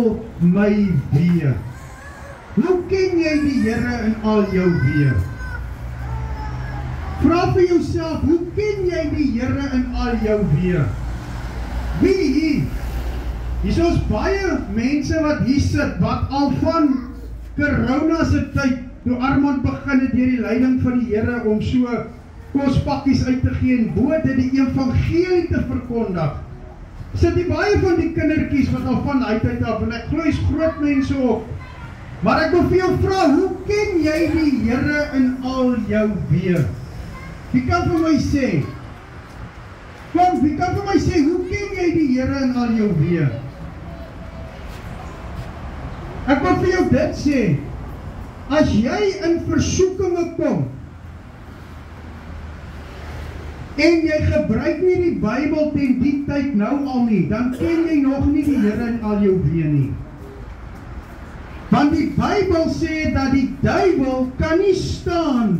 al my weë. Hoe ken jy die Here in al jou weë? Vra vir jouself, hoe ken jy die Here in al jou weë? Wie hier? Hier is ons baie mense wat hier sit, wat al van corona se tyd, toe Armand begin het deur die leiding van die Here om so kospakkies uit te gee en bo dit die evangelie te verkondig. Sit die baie van die kindertjies wat al van die tyd af, en ek glo is groot mense op. Maar ek wil vir jou vra, hoe ken jy die Here in al jou weë? Wie kan vir my sê? Kom, wie kan vir my sê, hoe ken jy die Here in al jou weë? Ek wil vir jou dit sê, as jy in versoekinge kom, en jy gebruik nie die Bybel ten die tyd nou al nie, dan ken jy nog nie die Here in al jou weë nie. Want die Bybel sê dat die duiwel kan nie staan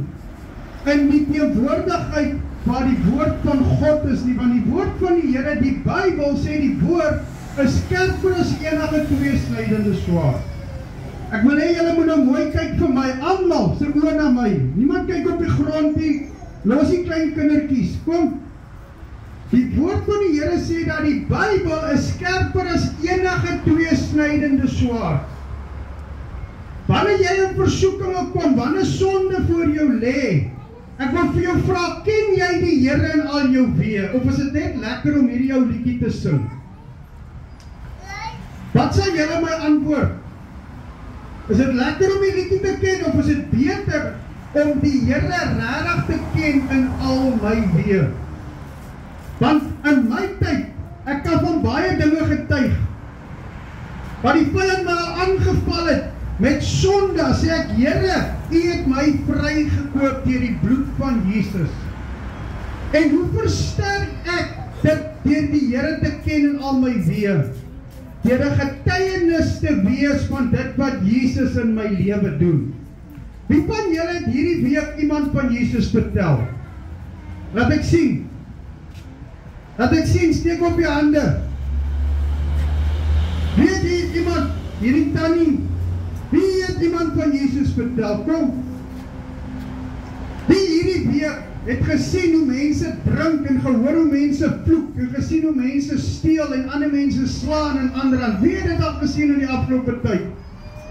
in die teenwoordigheid waar die woord van God is nie, want die woord van die Here, die Bybel sê die woord is skerper as enige tweesnydende swaard. Ek wil hê julle moet nou mooi kyk vir my, almal se oë na my. Niemand kyk op die grond nie, los die klein kindertjies. Kom. Die woord van die Here sê dat die Bybel is skerper as enige tweesnydende swaard. Wanneer jy in versoekinge kom, wanneer sonde voor jou lê, ek wil vir jou vra, ken jy die Here in al jou weë, of is dit net lekker om hierdie ou liedjie te sing? Wat sal julle my antwoord? Is dit lekker om die liedjie te ken, of is dit beter om die Here regtig te ken in al my weë? Want in my tyd, ek kan van baie dinge getuig, wat die vyand my al aangeval het, met sonde, sê ek, Here, U het my vrygekoop deur die bloed van Jesus. En hoe versterk ek dit deur die Here te ken in al my weë? Deur 'n getuienis te wees van dit wat Jesus in my lewe doen. Wie van julle het hierdie week iemand van Jesus vertel? Laat ek sien. Laat ek sien, steek op die hande. Wie het hier iemand, hierdie tannie, wie het iemand van Jesus vertel? Kom. Wie hierdie week het gesien hoe mense drink en gehoor hoe mense vloek en gesien hoe mense steel en ander mense slaan en ander aan. Wie het dit al gesien in die afgelope tyd?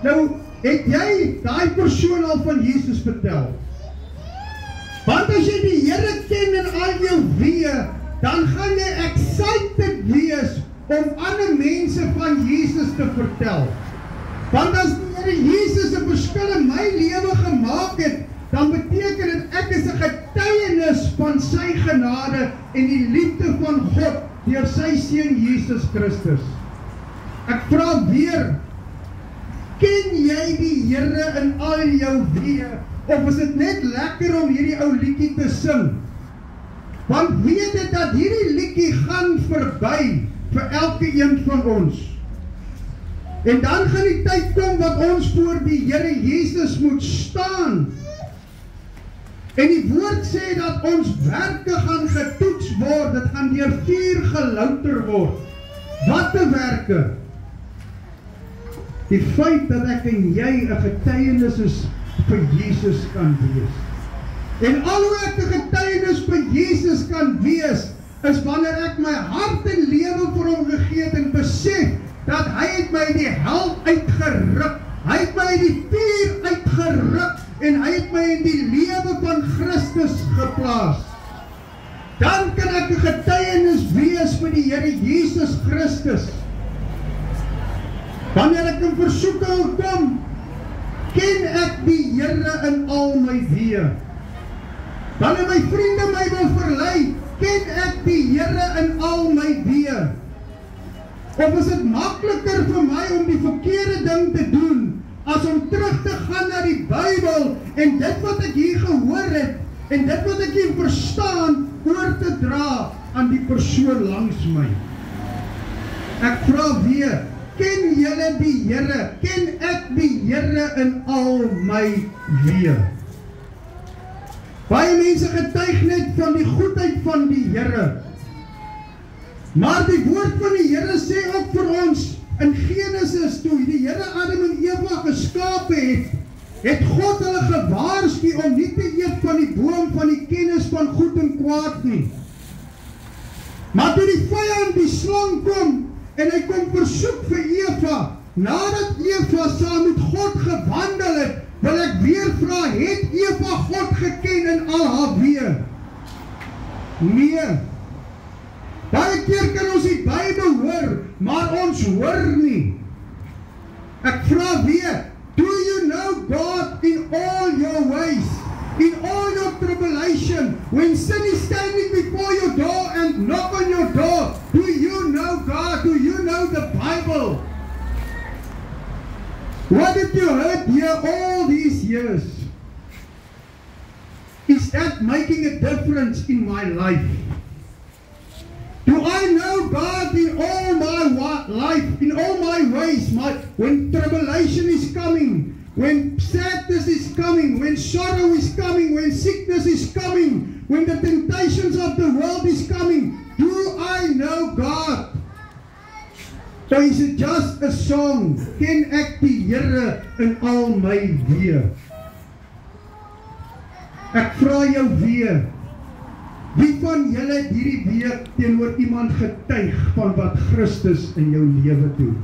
Nou, het jy daai persoon al van Jesus vertel? Want as jy die Here ken in al jou weë, dan gaan jy excited wees om ander mense van Jesus te vertel. Want as die Here Jesus 'n verskil in my lewe gemaak het, dan beteken dit ek is 'n getuienis van sy genade en die liefde van God deur sy seun Jesus Christus. Ek vra weer, ken jy die Here in al jou weë, of is dit net lekker om hierdie ou liedjie te sing? Want weet dit dat hierdie liedjie gaan verby vir elke een van ons. En dan gaan die tyd kom wat ons voor die Here Jesus moet staan. En die woord sê dat ons werke gaan getoets word, dit gaan deur vuur gelouter word. Wat 'n werke? Die feit dat ek en jy 'n getuienis is vir Jesus kan wees. En al hoe ek 'n getuienis vir Jesus kan wees, is wanneer ek my hart en lewe vir hom gegee het en besef dat hy het my die hel uitgeruk, hy het my die vuur uitgeruk, en hy het my in die lewe van Christus geplaas. Dan kan ek 'n getuienis wees vir die Here Jesus Christus. Wanneer ek in versoeking kom, ken ek die Here in al my weë. Wanneer my vriende my wil verlei, ken ek die Here in al my weë. Of is dit makliker vir my om die verkeerde ding te doen, as om terug te gaan na die Bybel, en dit wat ek hier gehoor het, en dit wat ek hier verstaan, oor te dra aan die persoon langs my. Ek vra weer, ken julle die Here? Ken ek die Here in al my weë? Baie mense getuig net van die goedheid van die Here. Maar die woord van die Here sê ook vir ons in Genesis toe die Here Adam en Eva geskaap het God hulle gewaarsku om nie te eet van die boom van die kennis van goed en kwaad nie. Maar toe die vyand, die slang kom, en hy kom versoek vir Eva, nadat Eva saam met God gewandel het, wil ek weer vra, het Eva God geken in al haar weë? Nee. Baie keer kan ons die Bybel hoor, maar ons hoor nie. Ek vra weer, do you know God in all your ways? In all your tribulation, when sin is standing before your door and knock on your door, do you know God? Do you know the Bible? What have you heard here all these years? Is that making a difference in my life? Do I know God in all my life, in all my ways? When tribulation is coming, when sadness is coming, when sorrow is coming, when sickness is coming, when the temptations of the world is coming, do I know God? Or is it just a song? Ken ek die Here in al my weë? Ek vra jou weer, wie van julle het hierdie week teenoor iemand getuig van wat Christus in jou lewe doen?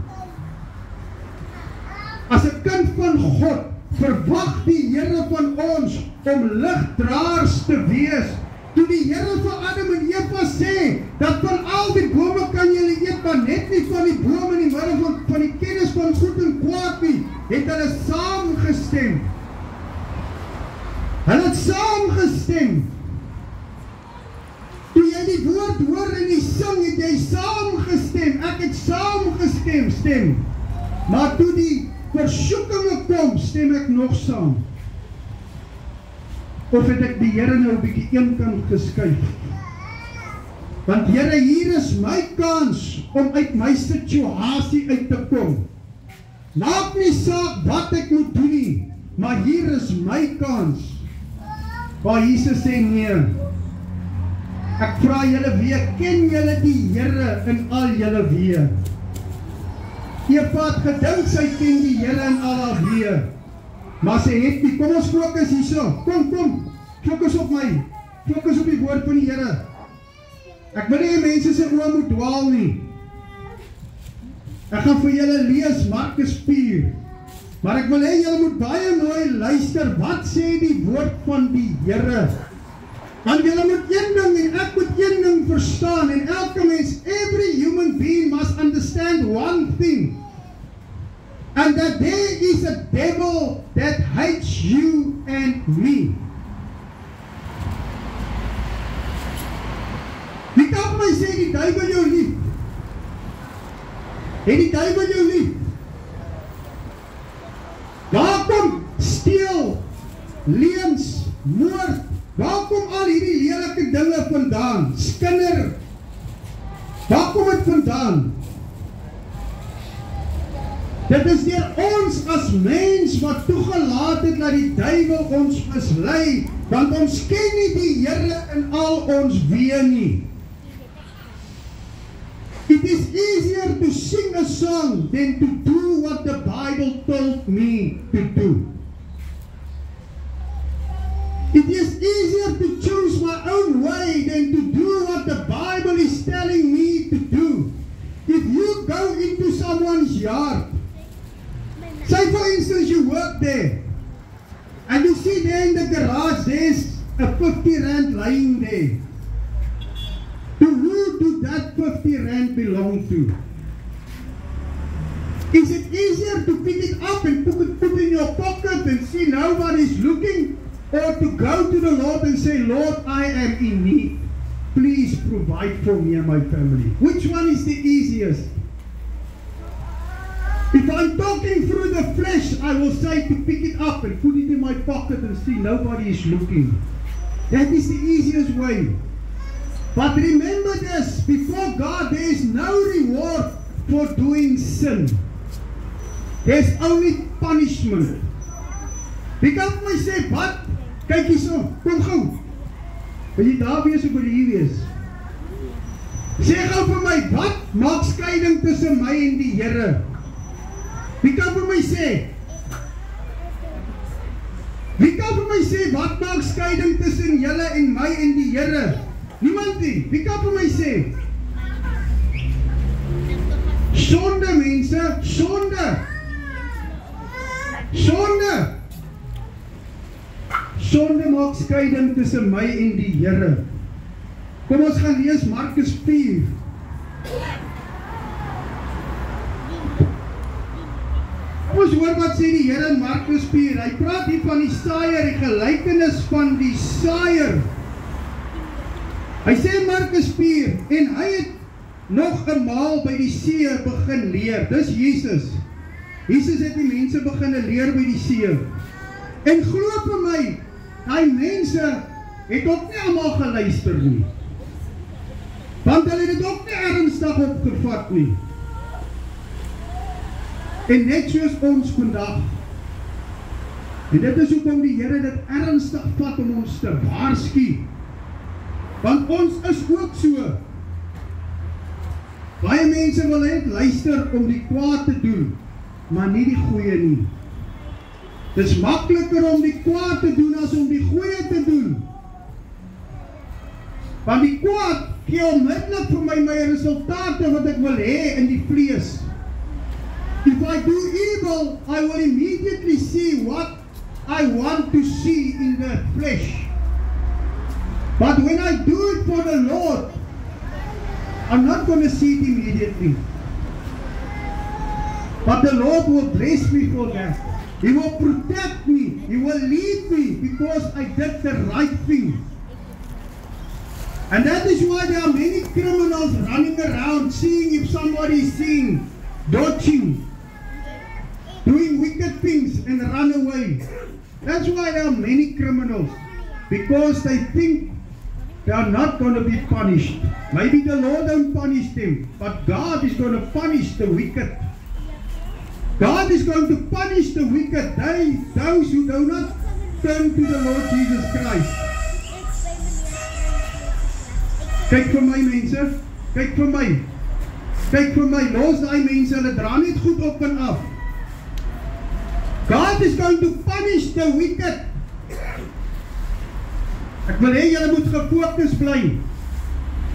As 'n kind van God, verwag die Here van ons om ligdraers te wees. Toe die Here vir Adam en Eva sê, dat van al die bome kan julle eet, maar net nie van die boom in die middel van die kennis van goed en kwaad nie, het hulle saamgestem. Hulle het saamgestem. Toe jy die woord hoor en die sing, het jy saamgestem. Ek het saamgestem, stem. Maar toe die versoekinge kom, stem ek nog saam. Of het ek die Here nou 'n bietjie eenkant geskuif? Want Here, hier is my kans om uit my situasie uit te kom. Maak nie saak wat ek moet doen nie, maar hier is my kans. Waar Jesus sê nee. Ek vra julle weer, ken julle die Here in al julle weë? Eva het gedink sy ken die Here in al haar weë, maar sy het nie. Kom ons fokus hierso. Kom, fokus op my. Fokus op die woord van die Here. Ek wil nie mense se oë moet dwaal nie. Ek gaan vir julle lees Markus 4. Maar ek wil hê julle moet baie mooi luister. Wat sê die woord van die Here? Want julle moet een ding en ek moet een ding verstaan. En elke mens, every human being must understand one thing. And that there is a devil that hates you and me. Wie kan my sê die duiwel jou lief? Het die duiwel jou lief? Waar kom steel, leuns, moord? Waar kom al hierdie lelike dinge vandaan? Skinder. Waar kom het vandaan? Dit is deur ons as mens wat toegelaat het dat die duiwel ons mislei, want ons ken nie die Here in al ons weë nie. It is easier to sing a song than to do what the Bible told me to do. It is easier to choose my own way than to do what the Bible is telling me to do. If you go into someone's yard, say for instance you work there, and you see there in the garage there's a 50 rand lying there. To who do that 50 rand belong to? Is it easier to pick it up and put in your pocket and see nobody's looking? Or to go to the Lord and say, Lord, I am in need. Please provide for me and my family. Which one is the easiest? If I'm talking through the flesh, I will say to pick it up and put it in my pocket and see nobody is looking. That is the easiest way. But remember this, before God there is no reward for doing sin. There's only punishment. Wie kan my sê, wat? Kyk hierso, kom gou. Wil jy daar wees of wil jy hier wees? Sê gou vir my, wat maak skeiding tussen my en die Here? Wie kan vir my sê? Wie kan vir my sê, wat maak skeiding tussen julle en my en die Here? Niemand nie. Wie kan vir my sê? Sonde, mense, sonde. Sonde. Sonde maak skeiding tussen my en die Here. Kom ons gaan lees Markus 4. Kom ons hoor wat sê die Here in Markus 4. Hy praat hier van die saaier, die gelykenis van die saaier. Hy sê in Markus 4, en hy het nog 'n maal by die see begin leer. Dis Jesus. Jesus het die mense begin leer by die see. En glo vir my, die mense het ook nie almal geluister nie. Want hulle het dit ook nie ernstig opgevat nie. En net soos ons vandag. En dit is hoekom die Here dit ernstig vat om ons te waarsku. Want ons is ook so. Baie mense wil net luister om die kwaad te doen, maar nie die goeie nie. Dit is makliker om die kwaad te doen as om die goeie te doen. Want die kwaad gee onmiddellik vir my resultate wat ek wil hê in die vlees. If I do evil, I will immediately see what I want to see in the flesh. But when I do it for the Lord, I'm not going to see it immediately. But the Lord will bless me for that. He will protect me. He will lead me because I did the right thing. And that is why there are many criminals running around seeing if somebody is seeing, dodging, doing wicked things and run away. That's why there are many criminals. Because they think they are not going to be punished. Maybe the Lord don't punish them, but God is going to punish the wicked. God is going to punish the wicked, those who do not turn to the Lord Jesus Christ. Kyk vir my mense, kyk vir my. Kyk vir my, los die mense, hulle dra net goed op en af. God is going to punish the wicked. Ek wil hê julle moet gefokus bly.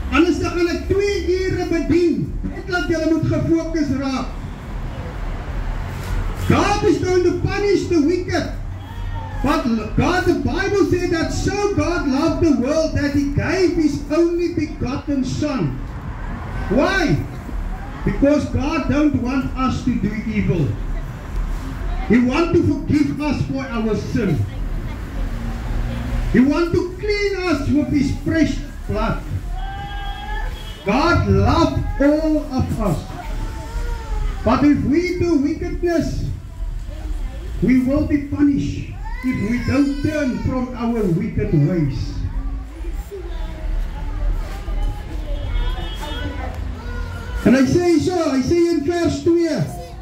Anders dan gaan ek 2 ure bedien, net laat julle moet gefokus raak. God is going to punish the wicked. But God, the Bible said that so God loved the world that He gave His only begotten Son. Why? Because God don't want us to do evil. He wants to forgive us for our sin. He wants to clean us with His precious blood. God loves all of us. But if we do wickedness, we will be punished if we don't turn from our wicked ways. En hy sê in vers 2,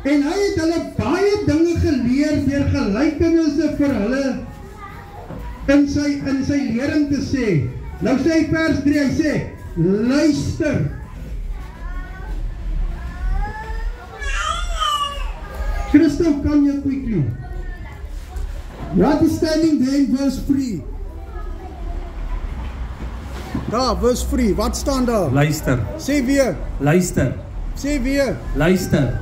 en hy het hulle baie dinge geleer deur gelykenisse vir hulle in sy lering te sê. Nou sê hy vers 3, hy sê, luister. Christo, kan jy quickly? What is standing there in verse 3? Daar, verse 3, wat staan daar? Luister. Sê weer. Luister. Sê weer. Luister.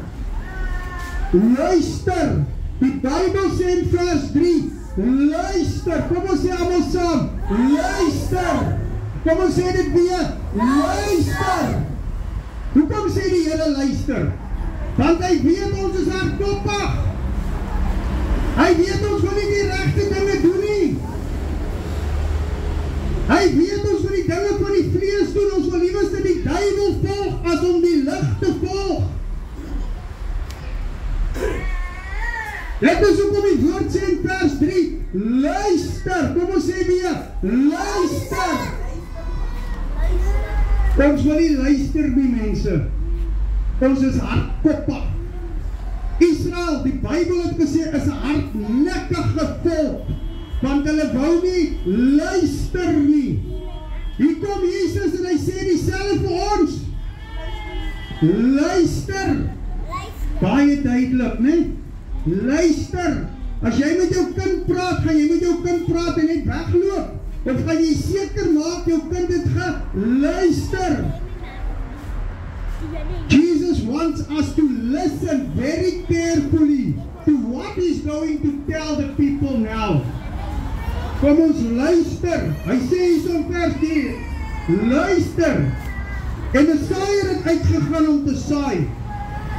Luister. Die Bybel sê in vers 3, luister. Kom ons sê allemaal saam. Luister. Kom ons sê dit weer. Luister. Hoekom sê die Here luister? Want hy weet ons is hardkoppig. Hy weet ons wil nie die regte dinge doen nie. Hy weet ons wil die dinge van die vlees doen. Ons wil liewerste die duiwel volg as om die lig te volg. Dit is hoekom die woord sê in vers 3, luister. Kom ons sê weer, luister. Ons wil nie luister nie, mense. Ons is hardkoppig. Israel, die Bybel het gesê, is 'n hardnekkige volk, want hulle wou nie luister nie. Hier kom Jesus en hy sê dieselfde vir ons. Luister. baie duidelik, né? Luister, as jy met jou kind praat, gaan jy met jou kind praat en net wegloop, of gaan jy seker maak jou kind het geluister? Jesus wants us to listen very carefully to what he's going to tell the people now. Kom ons luister. Hy sê hier so in vers 3, luister. En die saaier het uitgegaan om te saai.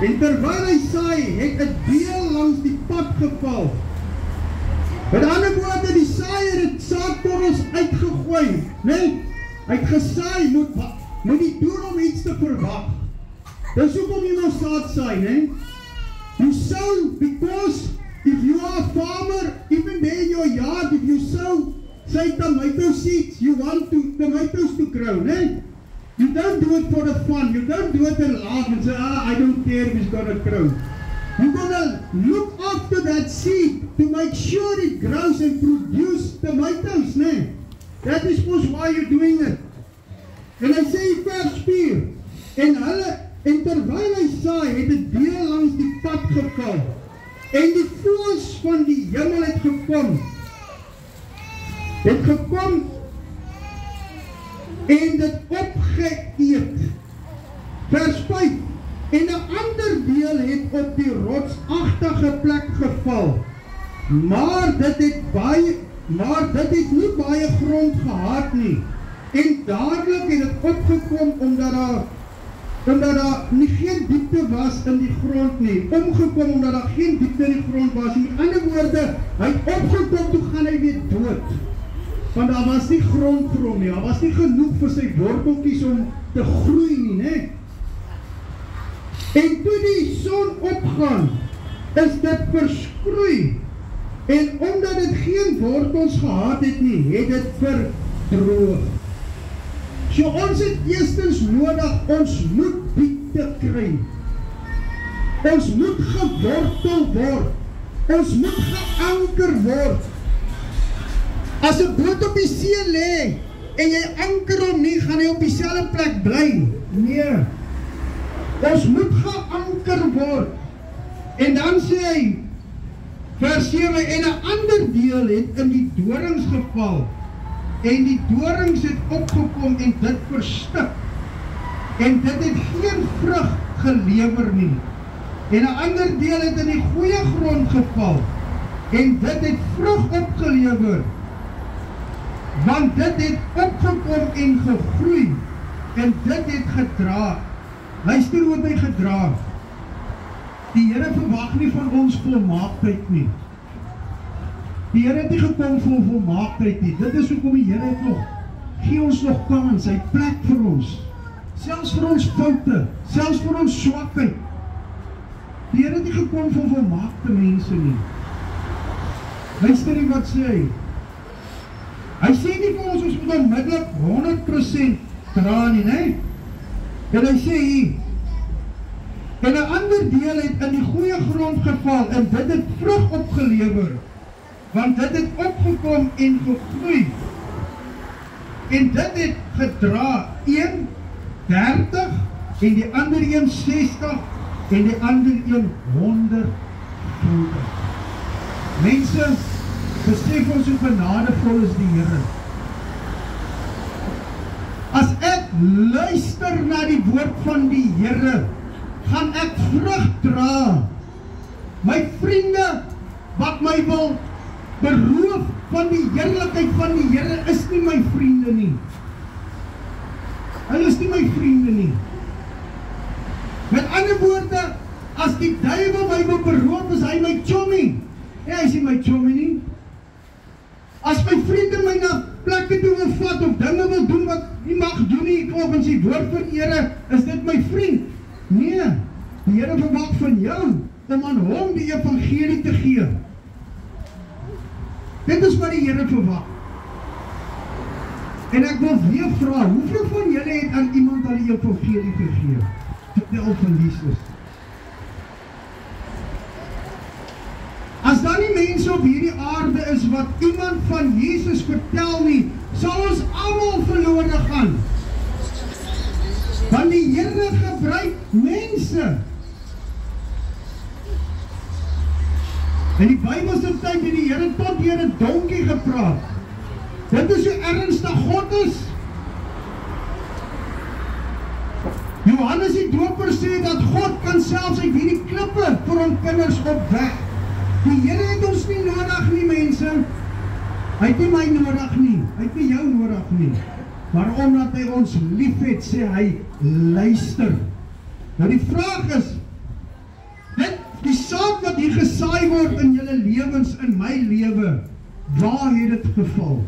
En terwyl hy saai, het 'n deel langs die pad geval. Met ander woorde, die saaier het saadkorrels uitgegooi, né? Hy het gesaai, moet nie doen om iets te verwag. Dis hoekom jy nou saad saai, né? You sow because if you are a farmer, even there in your yard, if you sow, say tomato seeds, you want tomatoes to grow, né? You don't do it for the fun. You don't do it and laugh and say, I don't care if it's going to grow. You're going to look after that seed to make sure it grows and produce tomatoes, né? That is why you're doing it. En hy sê in vers 4, en terwyl hy saai, het 'n deel langs die pad geval, en die voëls van die hemel het gekom en dit opgeëet. Vers 5, en 'n ander deel het op die rotsagtige plek geval, maar dit het nie baie grond gehad nie, en dadelik het dit opgekom omdat daar geen diepte was in die grond nie, omgekom omdat daar geen diepte in die grond was. In ander woorde, hy het opgekom, toe gaan hy weer dood, want daar was nie grond vir hom nie, daar was nie genoeg vir sy worteltjies om te groei nie, né? En toe die son opgaan, is dit verskroei, en omdat dit geen wortels gehad het nie, het dit verdroog. So ons het eerstens nodig, ons moet diepte kry. Ons moet gewortel word. Ons moet geanker word. As 'n boot op die see lê, en jy anker hom nie, gaan hy op dieselfde plek bly. Nee. Ons moet geanker word. En dan sê hy, vers 7, en 'n ander deel het in die dorings geval, en die dorings het opgekom en dit verstik, en dit het geen vrug gelewer nie. En 'n ander deel het in die goeie grond geval, en dit het vrug opgelewer, want dit het opgekom en gegroei, en dit het gedra. Luister hoe het hy gedra. Die Here verwag nie van ons volmaaktheid nie. Die Here het nie gekom vir volmaaktheid nie. Dit is hoekom die Here het nog, gee ons nog kans, hy plek vir ons. Selfs vir ons foute, selfs vir ons swakheid. Die Here het nie gekom vir volmaakte mense nie. Luister nie wat sê hy. Hy sê nie vir ons moet onmiddellik 100% dra nie, né? En hy sê hier, en 'n ander deel het in die goeie grond geval, en dit het vrug opgelewer, want dit het opgekom en gegroei, en dit het gedra 1:30, en die ander 1:60, en die ander 100-voudig. Mense, besef ons hoe genadevol is die Here. As ek luister na die woord van die Here, gaan ek vrug dra. My vriende, wat my wil beroof van die heerlikheid van die Here, is nie my vriende nie. Hulle is nie my vriende nie. Met ander woorde, as die duiwel my wil beroof, is hy my chommy. Hy is nie my chommy nie. As my vriende my na plekke toe wil vat, of dinge wil doen wat nie mag doen nie, volgens die woord van die Here, is dit my vriend? Nee, die Here verwag van jou, om aan hom die evangelie te gee. Dit is wat die Here verwag. En ek wil weer vra, hoeveel van julle het aan iemand al die evangelie gegee? Vertel van Jesus. As daar nie mense op hierdie aarde is wat iemand van Jesus vertel nie, sal ons almal verlore gaan. Want die Here gebruik mense. In die Bybelse tyd het die Here tot deur 'n donkie gepraat. Dit is hoe ernstig God is. Johannes die Doper sê dat God kan selfs uit hierdie klippe vir hom kinders opwek. Die Here het ons nie nodig nie, mense. Hy het nie my nodig nie, hy het nie jou nodig nie. Maar omdat hy ons lief het, sê hy, luister. Nou die vraag is, die saad wat hier gesaai word in julle lewens, in my lewe, waar het dit geval?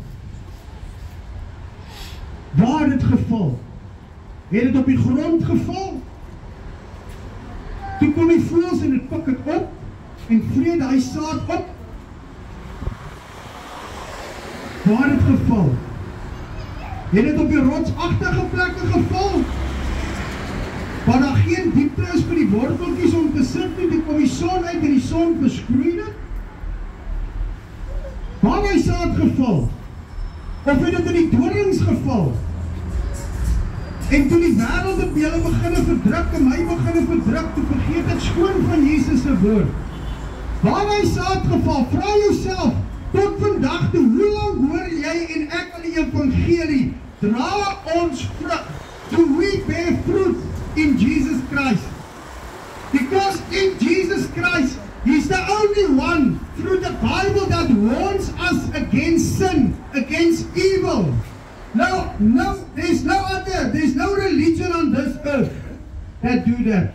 Waar het dit geval? Het dit op die grond geval? Toe kom die voëls en dit pik het op en vreet hy saad op. Waar het dit geval? Het dit op die rotsagtige plekke geval? Waar daar geen diepte is vir die worteltjies om te sit nie, toe kom die son uit en die son verskroei dit? Waar het hy saad geval? Of het dit in die dorings geval? En toe die wêreld op julle beginne verdruk en my beginne verdruk, toe vergeet ek skoon van Jesus se woord. Waar hy saad geval, vra jouself, tot vandag toe, hoe lang hoor jy en ek al die evangelie, dra ons vrug, do we bear fruit in Jesus Christ? Because in Jesus Christ, He's the only one through the Bible that warns us against sin, against evil. No, there's no other, there's no religion on this earth that do that.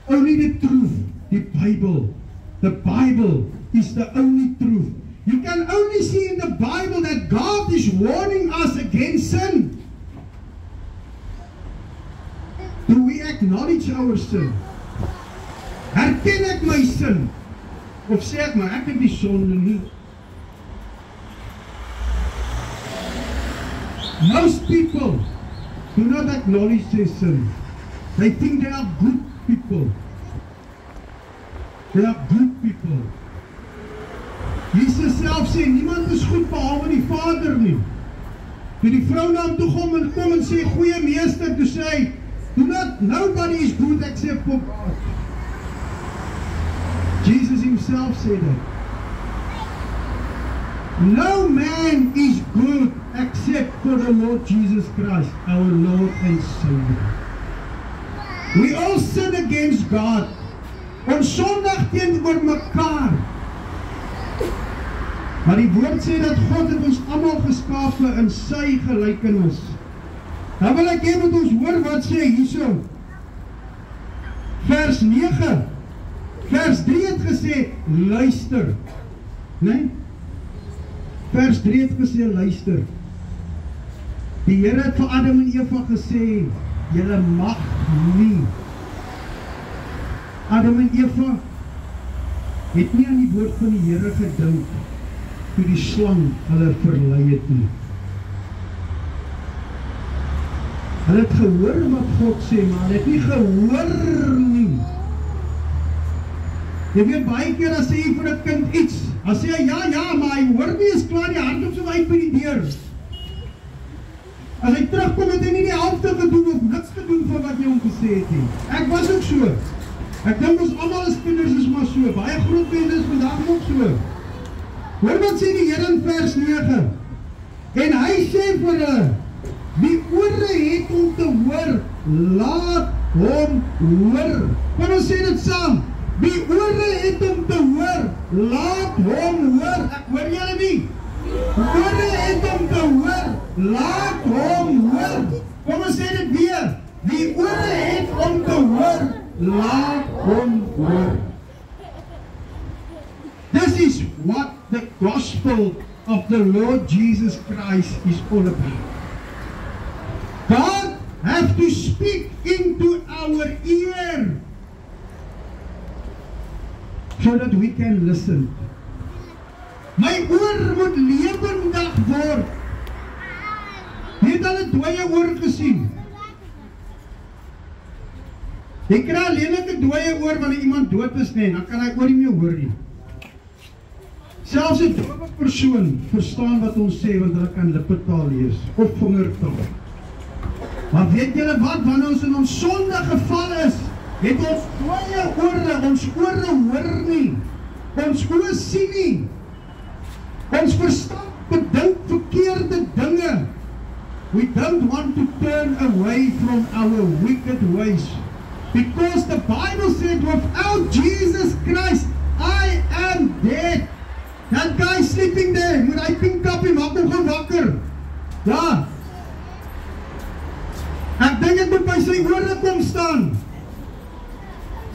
Only the truth, the Bible. The Bible is the only truth. You can only see in the Bible that God is warning us against sin. Do we acknowledge our sin? Herken ek my sin? Of sê ek maar, ek het die sonde nie. Most people do not acknowledge their sin. They think they are good people. They are good people. Jesus self sê, niemand is goed behalwe die Vader nie. Toe die vrou na hom toe kom en sê, goeie meester, toe sê hy, nobody is good except for God. Jesus himself said that. No man is good except for the Lord Jesus Christ, our Lord and Savior. We all sin against God. Ons sondig teenoor mekaar. Maar die woord sê dat God het ons almal geskape in sy gelykenis. Nou wil ek hê moet ons hoor wat sê hierso. Vers 9. Vers 3 het gesê, luister. Nee? Vers 3 het gesê, luister. Die Here het vir Adam en Eva gesê, julle mag nie. Adam en Eva het nie aan die woord van die Here gedink, toe die slang hulle verlei het nie. Hulle het gehoor wat God sê, maar hulle het nie gehoor nie. Jy weet baie keer as sê jy vir 'n kind iets, as sê hy ja, maar hy hoor nie, is klaar die hand op so uit by die deur. As hy terugkom het hy nie die helfte gedoen of niks gedoen van wat jy hom gesê het nie. Ek was ook so. Ek dink ons almal as kinders is maar so. Baie groot mense is vandag ook so. Hoor wat sê die Here in vers 9. En hy sê vir hulle, wie ore het om te hoor, laat hom hoor. Kom ons sê dit saam. Wie ore het om te hoor, laat hom hoor. Ek hoor julle nie. Ore het om te hoor, laat hom hoor. Kom ons sê dit weer. Wie ore het om te hoor, laat hom hoor. This is what the gospel of the Lord Jesus Christ is all about. God has to speak into our ear so that we can listen. My oor moet lewendig word. Jy het al 'n dooie oor gesien. Jy kry alleen 'n dooie oor wanneer iemand dood is, nee, dan kan hy oor nie meer hoor nie. Selfs 'n dooie persoon verstaan wat ons sê, want hulle kan lippetaal lees, of vingertaal. Maar weet julle wat, wanneer ons in ons sonde geval is, het ons dooie ore, ons ore hoor nie. ons oë sien nie. Ons verstand bedink verkeerde dinge. We don't want to turn away from our wicked ways. Because the Bible said, without Jesus Christ, I am dead. That guy sleeping there, moet hy pink op, hy maak hom gaan wakker. Ja. Ek dink ek moet by sy ore kom staan.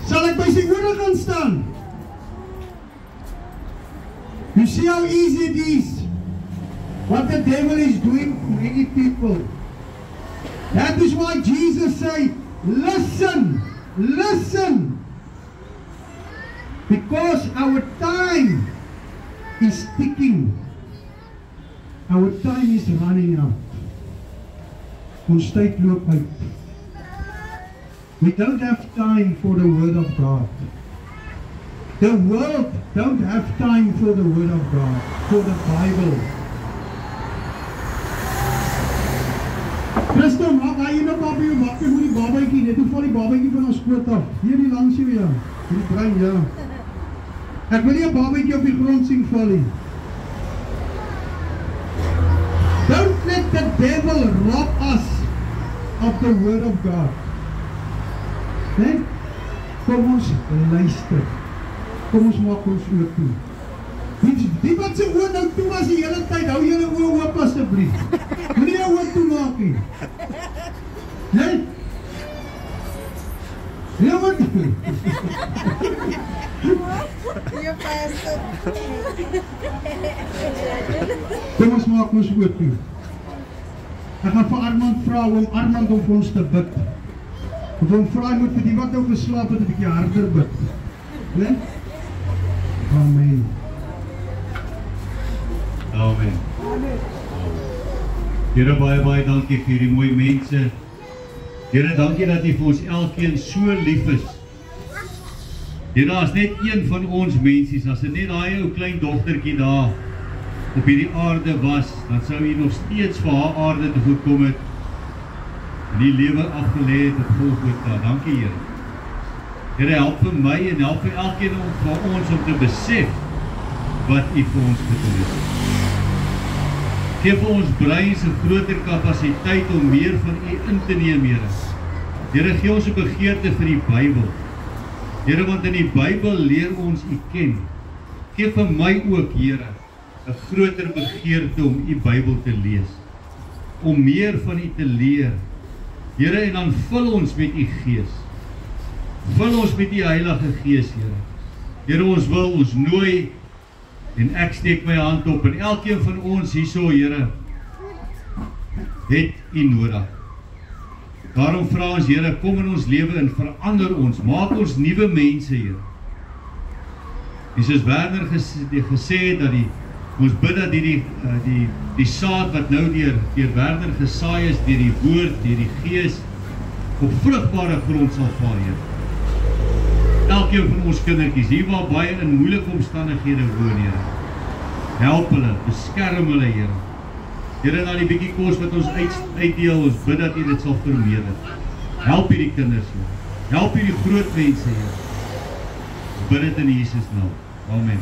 Sal ek by sy ore gaan staan? You see how easy it is? What the devil is doing to many people. That is why Jesus said, listen, listen. Because our time is ticking. Our time is running out. Ons tyd loop uit. We don't have time for the Word of God. The world don't have time for the Word of God, for the Bible. Christo, maak hy nou babie wakker met die babatjie, net hoe val die babatjie van ons skoot af. Hier die langs jou, ja. Die brein, ja. Ek wil nie 'n babatjie op die grond sien val nie. Don't let the devil rob us of the Word of God. Nee? Kom ons luister. Kom ons maak ons oor toe. Die wat sy oor nou toe was die hele tyd, hou julle oor oop asseblief. Moenie jou oor toe maak nie. Nee? Ja, wat? Kom ons maak ons oor toe. Ek gaan vir Armand vra om Armand om vir ons te bid. Of hom vra hy moet vir die wat nou geslaap het 'n bietjie harder bid. Nee? Amen. Amen. Here, baie dankie vir hierdie mooi mense. Here, dankie dat U vir ons elkeen so lief is. Here, as net een van ons mensies, as dit net daai ou klein dogtertjie daar op hierdie aarde was, dan sou U nog steeds vir haar aarde toe gekom het en die lewe afgelê het op Golgotha. Dankie, Here. Here, help vir my en help vir elkeen van ons om te besef wat U vir ons gedoen het. Geef vir ons breins 'n groter kapasiteit om meer van U in te neem, Here. Here, gee ons 'n begeerte vir die Bybel. Here, want in die Bybel leer ons U ken. Geef vir my ook, Here, 'n groter begeerte om U Bybel te lees. Om meer van U te leer. Here, en dan vul ons met U Gees. Vul ons met die Heilige Gees, Here. Here, ons wil ons nooi en ek steek my hand op en elkeen van ons hierso, Here, het U nodig. Daarom vra ons, Here, kom in ons lewe en verander ons, maak ons nuwe mense, Here. En soos Werner gesê het dat ons bid dat die saad wat nou deur Werner gesaai is, deur die woord, deur die Gees, op vrugbare grond sal val, Here. Elkeen van ons kindertjies, hier waar baie in moeilike omstandighede woon, Here. Help hulle, beskerm hulle, Here. Here, na die bietjie kos wat ons uitdeel, ons bid dat U dit sal vermeerder. Help hierdie kinders, Here. Help hierdie groot mense, Here. Bid dit in Jesus naam. Amen.